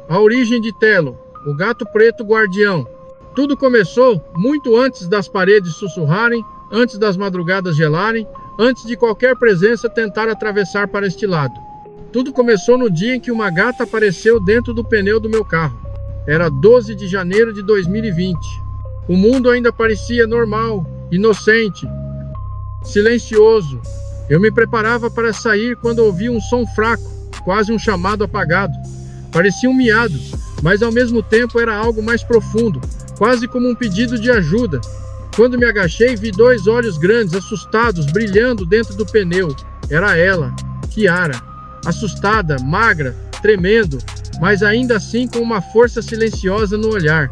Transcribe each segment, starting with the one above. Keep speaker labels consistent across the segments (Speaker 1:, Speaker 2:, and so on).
Speaker 1: A origem de Telo, o gato preto guardião. Tudo começou muito antes das paredes sussurrarem, antes das madrugadas gelarem, antes de qualquer presença tentar atravessar para este lado. Tudo começou no dia em que uma gata apareceu dentro do pneu do meu carro. Era 12 de janeiro de 2020. O mundo ainda parecia normal, inocente, silencioso. Eu me preparava para sair quando ouvi um som fraco, quase um chamado apagado. Parecia um miado, mas ao mesmo tempo era algo mais profundo, quase como um pedido de ajuda. Quando me agachei, vi 2 olhos grandes, assustados, brilhando dentro do pneu. Era ela, Kiara, assustada, magra, tremendo, mas ainda assim com uma força silenciosa no olhar.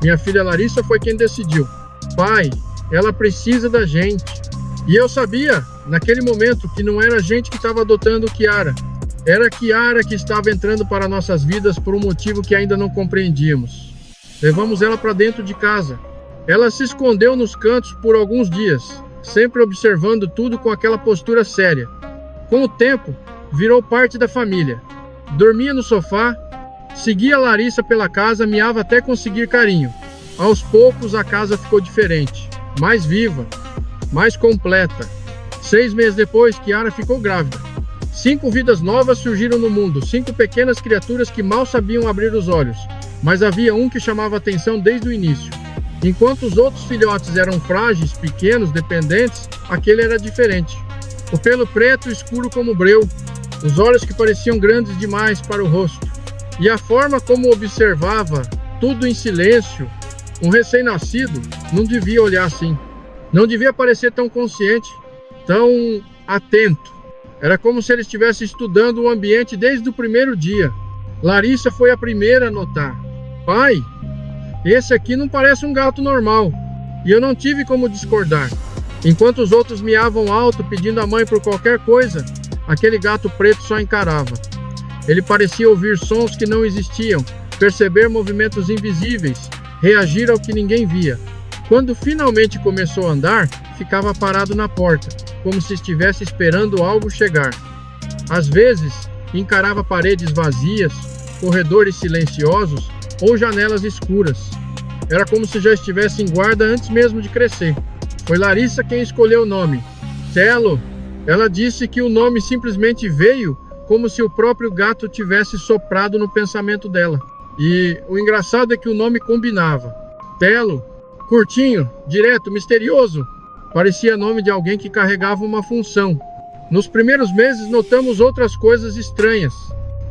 Speaker 1: Minha filha Larissa foi quem decidiu. Pai, ela precisa da gente. E eu sabia, naquele momento, que não era a gente que estava adotando Kiara. Era a Kiara que estava entrando para nossas vidas por um motivo que ainda não compreendíamos. Levamos ela para dentro de casa. Ela se escondeu nos cantos por alguns dias, sempre observando tudo com aquela postura séria. Com o tempo, virou parte da família. Dormia no sofá, seguia a Larissa pela casa, miava até conseguir carinho. Aos poucos, a casa ficou diferente, mais viva, mais completa. 6 meses depois, Kiara ficou grávida. 5 vidas novas surgiram no mundo, 5 pequenas criaturas que mal sabiam abrir os olhos. Mas havia um que chamava atenção desde o início. Enquanto os outros filhotes eram frágeis, pequenos, dependentes, aquele era diferente. O pelo preto escuro como breu, os olhos que pareciam grandes demais para o rosto. E a forma como observava, tudo em silêncio. Um recém-nascido não devia olhar assim. Não devia parecer tão consciente, tão atento. Era como se ele estivesse estudando o ambiente desde o primeiro dia. Larissa foi a primeira a notar. Pai, esse aqui não parece um gato normal. E eu não tive como discordar. Enquanto os outros miavam alto pedindo à mãe por qualquer coisa, aquele gato preto só encarava. Ele parecia ouvir sons que não existiam, perceber movimentos invisíveis, reagir ao que ninguém via. Quando finalmente começou a andar, ficava parado na porta, como se estivesse esperando algo chegar. Às vezes, encarava paredes vazias, corredores silenciosos ou janelas escuras. Era como se já estivesse em guarda antes mesmo de crescer. Foi Larissa quem escolheu o nome. Telo. Ela disse que o nome simplesmente veio como se o próprio gato tivesse soprado no pensamento dela. E o engraçado é que o nome combinava. Telo, curtinho, direto, misterioso. Parecia nome de alguém que carregava uma função. Nos primeiros meses notamos outras coisas estranhas.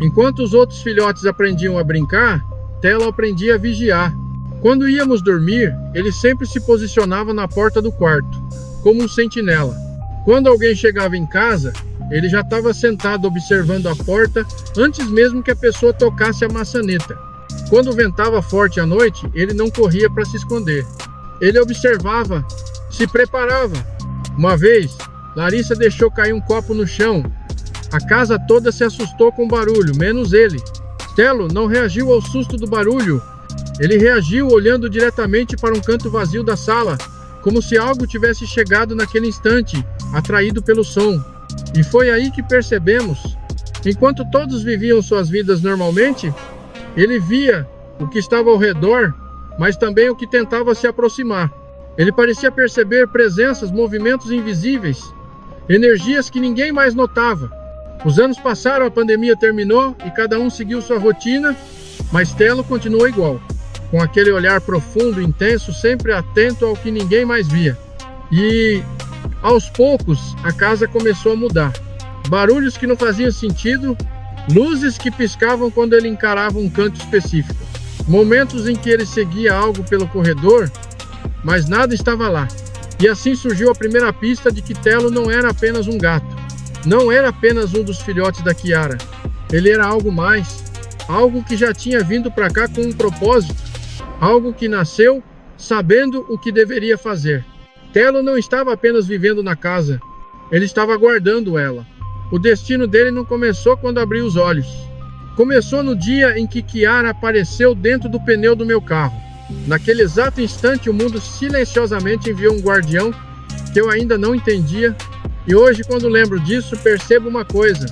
Speaker 1: Enquanto os outros filhotes aprendiam a brincar, Telo aprendia a vigiar. Quando íamos dormir, ele sempre se posicionava na porta do quarto, como um sentinela. Quando alguém chegava em casa, ele já estava sentado observando a porta antes mesmo que a pessoa tocasse a maçaneta. Quando ventava forte à noite, ele não corria para se esconder. Ele observava, se preparava. Uma vez, Larissa deixou cair um copo no chão. A casa toda se assustou com o barulho, menos ele. Telo não reagiu ao susto do barulho. Ele reagiu olhando diretamente para um canto vazio da sala, como se algo tivesse chegado naquele instante, atraído pelo som. E foi aí que percebemos. Enquanto todos viviam suas vidas normalmente, ele via o que estava ao redor, mas também o que tentava se aproximar. Ele parecia perceber presenças, movimentos invisíveis, energias que ninguém mais notava. Os anos passaram, a pandemia terminou e cada um seguiu sua rotina, mas Telo continuou igual, com aquele olhar profundo, intenso, sempre atento ao que ninguém mais via. E, aos poucos, a casa começou a mudar. Barulhos que não faziam sentido, luzes que piscavam quando ele encarava um canto específico. Momentos em que ele seguia algo pelo corredor, mas nada estava lá. E assim surgiu a primeira pista de que Telo não era apenas um gato. Não era apenas um dos filhotes da Kiara. Ele era algo mais. Algo que já tinha vindo para cá com um propósito. Algo que nasceu sabendo o que deveria fazer. Telo não estava apenas vivendo na casa. Ele estava guardando ela. O destino dele não começou quando abriu os olhos. Começou no dia em que Kiara apareceu dentro do pneu do meu carro. Naquele exato instante, o mundo silenciosamente enviou um guardião que eu ainda não entendia. E hoje, quando lembro disso, percebo uma coisa.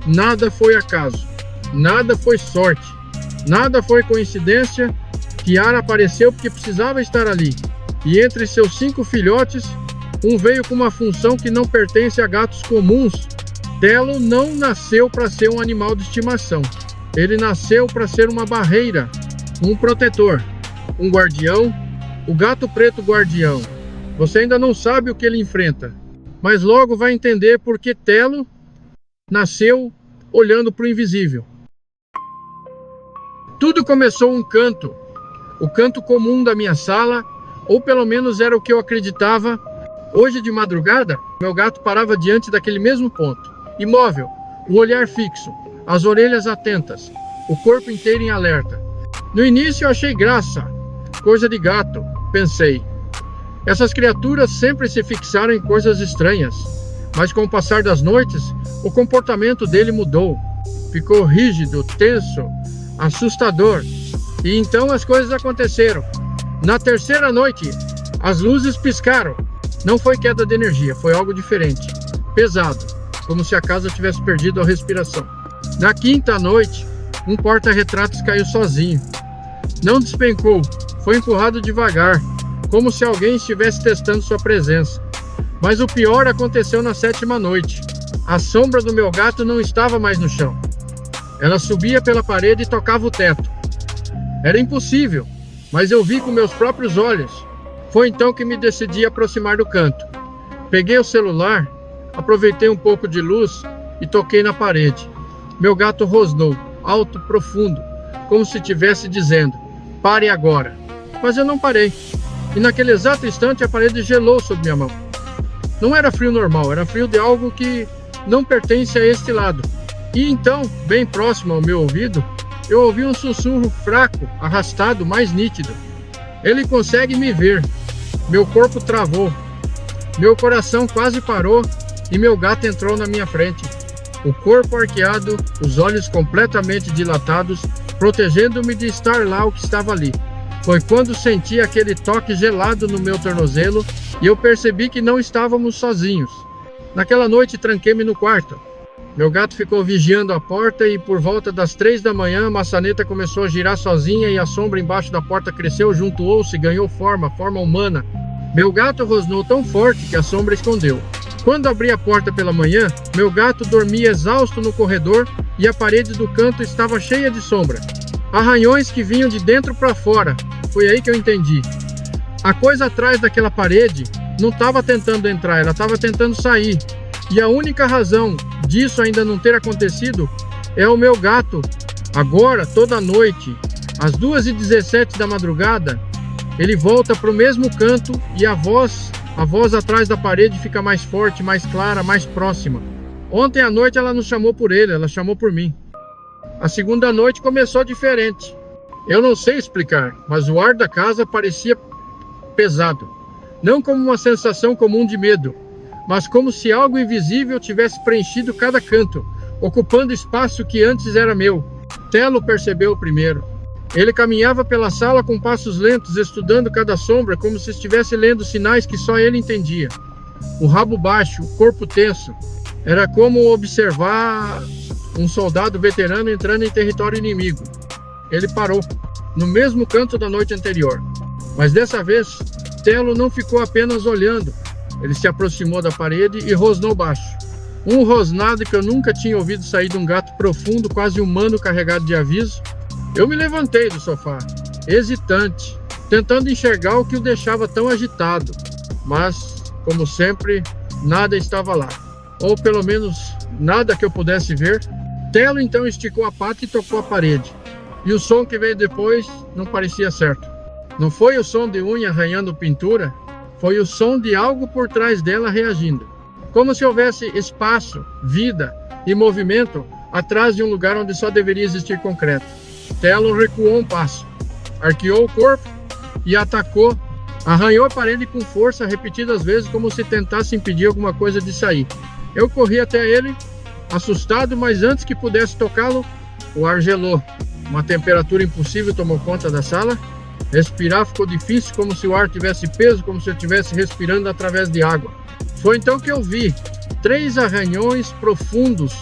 Speaker 1: Nada foi acaso. Nada foi sorte. Nada foi coincidência. Kiara apareceu porque precisava estar ali. E entre seus 5 filhotes, um veio com uma função que não pertence a gatos comuns. Telo não nasceu para ser um animal de estimação. Ele nasceu para ser uma barreira, um protetor, um guardião, o gato preto guardião. Você ainda não sabe o que ele enfrenta, mas logo vai entender por que Telo nasceu olhando para o invisível. Tudo começou um canto, o canto comum da minha sala, ou pelo menos era o que eu acreditava. Hoje de madrugada, meu gato parava diante daquele mesmo ponto, imóvel, o olhar fixo, as orelhas atentas, o corpo inteiro em alerta. No início eu achei graça, coisa de gato, pensei. Essas criaturas sempre se fixaram em coisas estranhas, mas com o passar das noites, o comportamento dele mudou. Ficou rígido, tenso, assustador. E então as coisas aconteceram. Na terceira noite, as luzes piscaram. Não foi queda de energia, foi algo diferente. Pesado, como se a casa tivesse perdido a respiração. Na quinta noite, um porta-retratos caiu sozinho. Não despencou, foi empurrado devagar, como se alguém estivesse testando sua presença. Mas o pior aconteceu na sétima noite. A sombra do meu gato não estava mais no chão. Ela subia pela parede e tocava o teto. Era impossível, mas eu vi com meus próprios olhos. Foi então que me decidi aproximar do canto. Peguei o celular, aproveitei um pouco de luz e toquei na parede. Meu gato rosnou, alto, profundo, como se estivesse dizendo: pare agora. Mas eu não parei. E naquele exato instante a parede gelou sob minha mão. Não era frio normal, era frio de algo que não pertence a este lado. E então, bem próximo ao meu ouvido, eu ouvi um sussurro fraco, arrastado, mais nítido. Ele consegue me ver. Meu corpo travou. Meu coração quase parou e meu gato entrou na minha frente. O corpo arqueado, os olhos completamente dilatados, protegendo-me de estar lá o que estava ali. Foi quando senti aquele toque gelado no meu tornozelo e eu percebi que não estávamos sozinhos. Naquela noite tranquei-me no quarto. Meu gato ficou vigiando a porta e por volta das 3 da manhã a maçaneta começou a girar sozinha e a sombra embaixo da porta cresceu juntou-se e ganhou forma humana. Meu gato rosnou tão forte que a sombra escondeu. Quando abri a porta pela manhã, meu gato dormia exausto no corredor e a parede do canto estava cheia de sombra. Arranhões que vinham de dentro para fora. Foi aí que eu entendi. A coisa atrás daquela parede não estava tentando entrar, ela estava tentando sair. E a única razão disso ainda não ter acontecido é o meu gato. Agora, toda noite, às 2h17 da madrugada, ele volta para o mesmo canto e a voz atrás da parede fica mais forte, mais clara, mais próxima. Ontem à noite ela não chamou por ele, ela chamou por mim. A segunda noite começou diferente. Eu não sei explicar, mas o ar da casa parecia pesado. Não como uma sensação comum de medo, mas como se algo invisível tivesse preenchido cada canto, ocupando espaço que antes era meu. Telo percebeu primeiro. Ele caminhava pela sala com passos lentos, estudando cada sombra, como se estivesse lendo sinais que só ele entendia. O rabo baixo, o corpo tenso. Era como observar um soldado veterano entrando em território inimigo. Ele parou, no mesmo canto da noite anterior. Mas dessa vez, Telo não ficou apenas olhando. Ele se aproximou da parede e rosnou baixo. Um rosnado que eu nunca tinha ouvido sair de um gato profundo, quase humano, carregado de aviso. Eu me levantei do sofá, hesitante, tentando enxergar o que o deixava tão agitado. Mas, como sempre, nada estava lá. Ou pelo menos, nada que eu pudesse ver. Telo então esticou a pata e tocou a parede. E o som que veio depois não parecia certo. Não foi o som de unha arranhando pintura, foi o som de algo por trás dela reagindo. Como se houvesse espaço, vida e movimento atrás de um lugar onde só deveria existir concreto. Telo recuou um passo, arqueou o corpo e atacou. Arranhou a parede com força repetidas vezes como se tentasse impedir alguma coisa de sair. Eu corri até ele, assustado, mas antes que pudesse tocá-lo, o ar gelou. Uma temperatura impossível tomou conta da sala. Respirar ficou difícil, como se o ar tivesse peso, como se eu estivesse respirando através de água. Foi então que eu vi 3 arranhões profundos.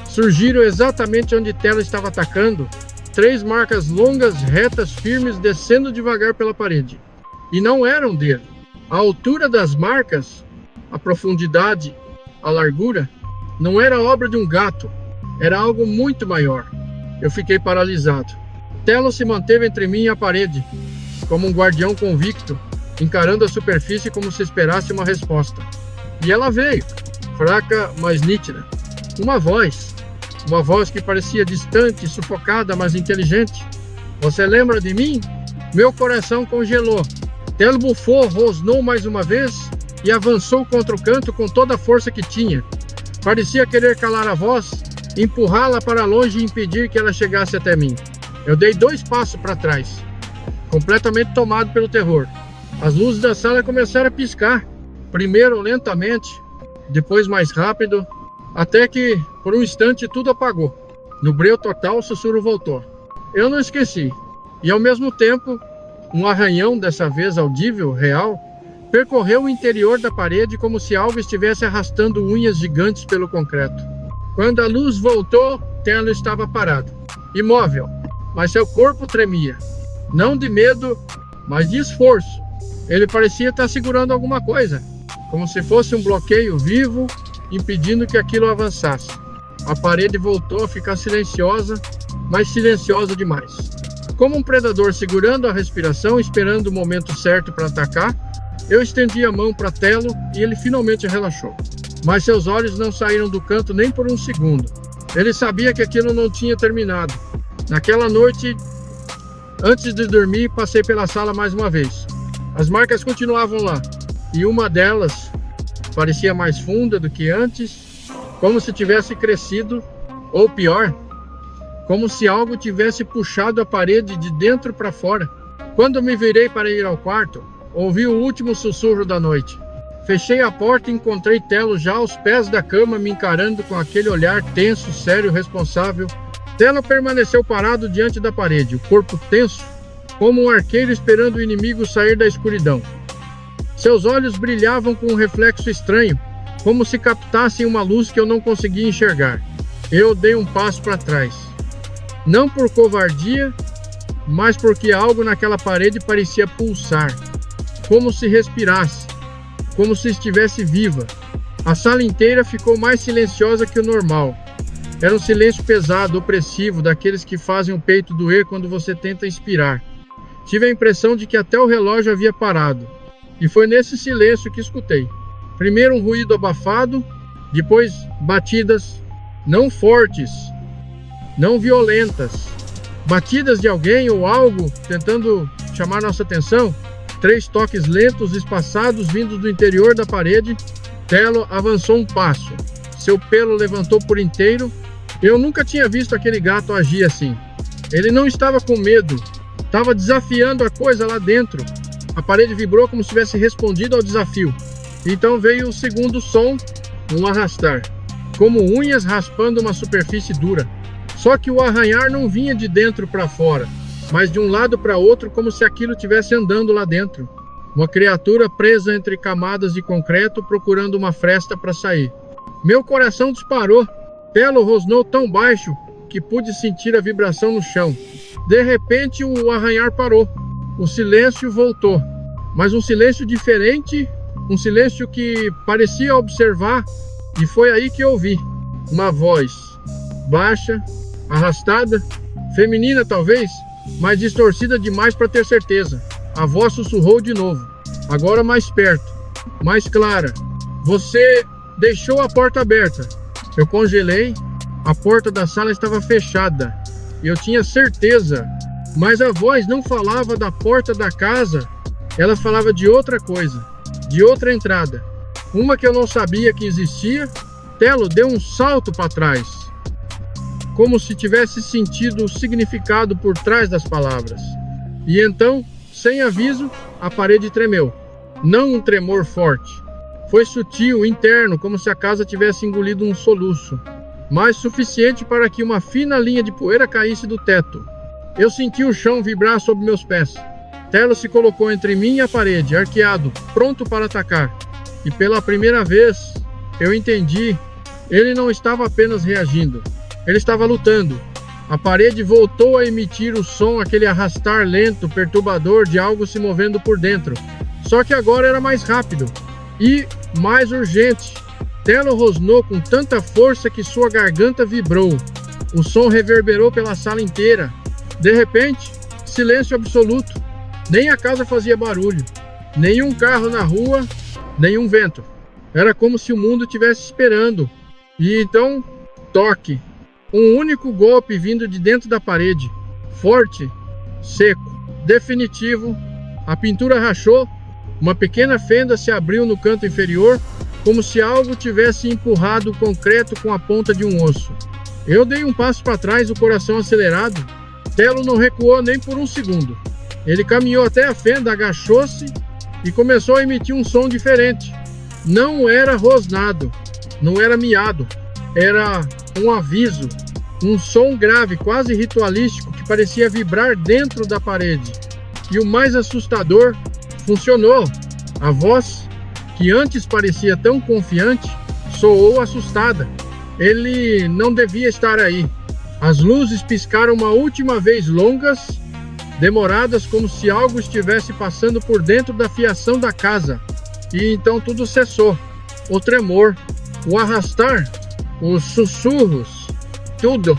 Speaker 1: Surgiram exatamente onde Telo estava atacando. 3 marcas longas, retas, firmes, descendo devagar pela parede. E não eram dele. A altura das marcas, a profundidade, a largura, não era obra de um gato. Era algo muito maior. Eu fiquei paralisado. Telo se manteve entre mim e a parede, como um guardião convicto, encarando a superfície como se esperasse uma resposta. E ela veio, fraca, mas nítida. Uma voz que parecia distante, sufocada, mas inteligente. Você lembra de mim? Meu coração congelou. Telo bufou, rosnou mais uma vez e avançou contra o canto com toda a força que tinha. Parecia querer calar a voz, empurrá-la para longe e impedir que ela chegasse até mim. Eu dei 2 passos para trás, completamente tomado pelo terror. As luzes da sala começaram a piscar, primeiro lentamente, depois mais rápido, até que, por um instante, tudo apagou. No breu total, o sussurro voltou. Eu não esqueci. E, ao mesmo tempo, um arranhão, dessa vez audível, real, percorreu o interior da parede como se algo estivesse arrastando unhas gigantes pelo concreto. Quando a luz voltou, Telo estava parado, imóvel, mas seu corpo tremia. Não de medo, mas de esforço. Ele parecia estar segurando alguma coisa, como se fosse um bloqueio vivo, impedindo que aquilo avançasse. A parede voltou a ficar silenciosa, mas silenciosa demais. Como um predador segurando a respiração, esperando o momento certo para atacar, eu estendi a mão para Telo e ele finalmente relaxou. Mas seus olhos não saíram do canto nem por um segundo. Ele sabia que aquilo não tinha terminado. Naquela noite, antes de dormir, passei pela sala mais uma vez. As marcas continuavam lá, e uma delas parecia mais funda do que antes, como se tivesse crescido, ou pior, como se algo tivesse puxado a parede de dentro para fora. Quando me virei para ir ao quarto, ouvi o último sussurro da noite. Fechei a porta e encontrei Telo já aos pés da cama, me encarando com aquele olhar tenso, sério, responsável. Telo permaneceu parado diante da parede, o corpo tenso, como um arqueiro esperando o inimigo sair da escuridão. Seus olhos brilhavam com um reflexo estranho, como se captassem uma luz que eu não conseguia enxergar. Eu dei um passo para trás. Não por covardia, mas porque algo naquela parede parecia pulsar, como se respirasse, como se estivesse viva. A sala inteira ficou mais silenciosa que o normal. Era um silêncio pesado, opressivo, daqueles que fazem o peito doer quando você tenta inspirar. Tive a impressão de que até o relógio havia parado. E foi nesse silêncio que escutei. Primeiro um ruído abafado, depois batidas, não fortes, não violentas. Batidas de alguém ou algo tentando chamar nossa atenção. 3 toques lentos, espaçados, vindos do interior da parede. Telo avançou um passo. Seu pelo levantou por inteiro. Eu nunca tinha visto aquele gato agir assim. Ele não estava com medo. Estava desafiando a coisa lá dentro. A parede vibrou como se tivesse respondido ao desafio. Então veio o segundo som, um arrastar, como unhas raspando uma superfície dura. Só que o arranhar não vinha de dentro para fora, mas de um lado para outro, como se aquilo estivesse andando lá dentro. Uma criatura presa entre camadas de concreto, procurando uma fresta para sair. Meu coração disparou. Telo rosnou tão baixo que pude sentir a vibração no chão. De repente, o arranhar parou. O silêncio voltou. Mas um silêncio diferente, um silêncio que parecia observar, e foi aí que eu ouvi uma voz baixa, arrastada, feminina talvez, mas distorcida demais para ter certeza. A voz sussurrou de novo, agora mais perto, mais clara. Você deixou a porta aberta. Eu congelei, a porta da sala estava fechada. Eu tinha certeza, mas a voz não falava da porta da casa, ela falava de outra coisa, de outra entrada. Uma que eu não sabia que existia. Telo deu um salto para trás, como se tivesse sentido o significado por trás das palavras. E então, sem aviso, a parede tremeu. Não um tremor forte. Foi sutil, interno, como se a casa tivesse engolido um soluço, mas suficiente para que uma fina linha de poeira caísse do teto. Eu senti o chão vibrar sob meus pés. Telo se colocou entre mim e a parede, arqueado, pronto para atacar. E pela primeira vez, eu entendi, ele não estava apenas reagindo. Ele estava lutando. A parede voltou a emitir o som, aquele arrastar lento, perturbador de algo se movendo por dentro. Só que agora era mais rápido e mais urgente. Telo rosnou com tanta força que sua garganta vibrou. O som reverberou pela sala inteira. De repente, silêncio absoluto. Nem a casa fazia barulho. Nenhum carro na rua, nenhum vento. Era como se o mundo estivesse esperando. E então, toque. Um único golpe vindo de dentro da parede. Forte, seco, definitivo. A pintura rachou. Uma pequena fenda se abriu no canto inferior, como se algo tivesse empurrado o concreto com a ponta de um osso. Eu dei um passo para trás, o coração acelerado. Telo não recuou nem por um segundo. Ele caminhou até a fenda, agachou-se e começou a emitir um som diferente. Não era rosnado, não era miado, era um aviso, um som grave, quase ritualístico, que parecia vibrar dentro da parede. E o mais assustador, funcionou. A voz, que antes parecia tão confiante, soou assustada. Ele não devia estar aí. As luzes piscaram uma última vez, longas, demoradas, como se algo estivesse passando por dentro da fiação da casa. E então tudo cessou. O tremor, o arrastar, os sussurros, tudo.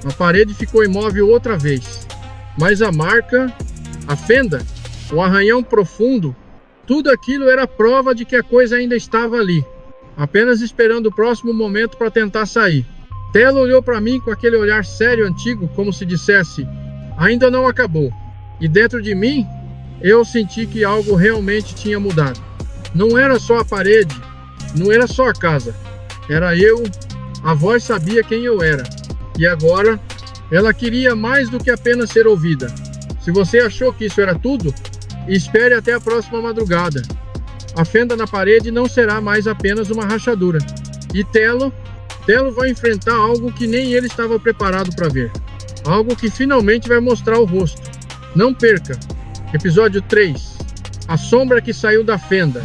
Speaker 1: A parede ficou imóvel outra vez. Mas a marca, a fenda, o arranhão profundo, tudo aquilo era prova de que a coisa ainda estava ali, apenas esperando o próximo momento para tentar sair. Telo olhou para mim com aquele olhar sério, antigo, como se dissesse: ainda não acabou. E dentro de mim, eu senti que algo realmente tinha mudado. Não era só a parede, não era só a casa. Era eu, a voz sabia quem eu era. E agora, ela queria mais do que apenas ser ouvida. Se você achou que isso era tudo, espere até a próxima madrugada. A fenda na parede não será mais apenas uma rachadura. E Telo vai enfrentar algo que nem ele estava preparado para ver. Algo que finalmente vai mostrar o rosto. Não perca! Episódio 3. A sombra que saiu da fenda.